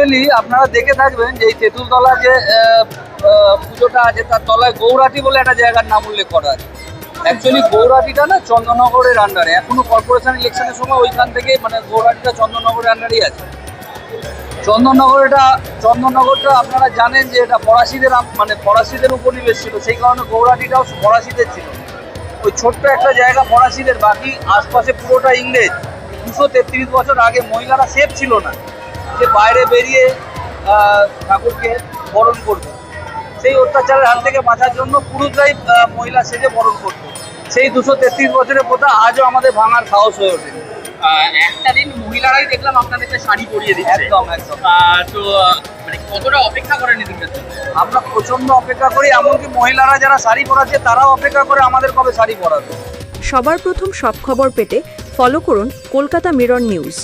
Actually আপনারা দেখে থাকবেন যে এই তেঁতুলতলা যে পুজোটা আছে তার তলায় গৌরাটি বলে একটা জায়গার নাম উল্লেখ করা আছে। অ্যাকচুয়ালি গৌরাটিটা না চন্দননগরের আন্ডারে, এখনো কর্পোরেশন ইলেকশনের সময় ওইখান থেকে মানে গৌরাটিটা চন্দননগরের আন্ডারেই আছে। চন্দননগরটা আপনারা জানেন যে এটা ফরাসিদের মানে ফরাসিদের উপনিবেশ ছিল, সেই কারণে গৌরাটিটাও ফরাসিদের ছিল। ওই ছোট্ট একটা জায়গা ফরাসিদের, বাকি আশপাশে পুরোটা ইংরেজ। 233 বছর আগে মহিলারা সেফ ছিল না যে বাইরে বেরিয়ে ঠাকুরকে বরণ করবে। সেই অত্যাচারের হাত থেকে বাঁচার জন্য পুরুষরাই মহিলা সেজে বরণ করতো। সেই 233 বছরের প্রথা আজও আমাদের ভাঙার সাহস হয়ে ওঠে। একটা দিন মহিলারাই দেখলাম আপনাদেরকে শাড়ি পরিয়ে দিচ্ছে। একদম একদম। তো মানে কতটা অপেক্ষা করেন এদিনকার জন্য? আমরা প্রচন্ড অপেক্ষা করি, এমনকি মহিলারা যারা শাড়ি পরাচ্ছে তারাও অপেক্ষা করে আমাদের কবে শাড়ি পরাবে। সবার প্রথম সব খবর পেতে ফলো করুন কলকাতা মিরর নিউজ।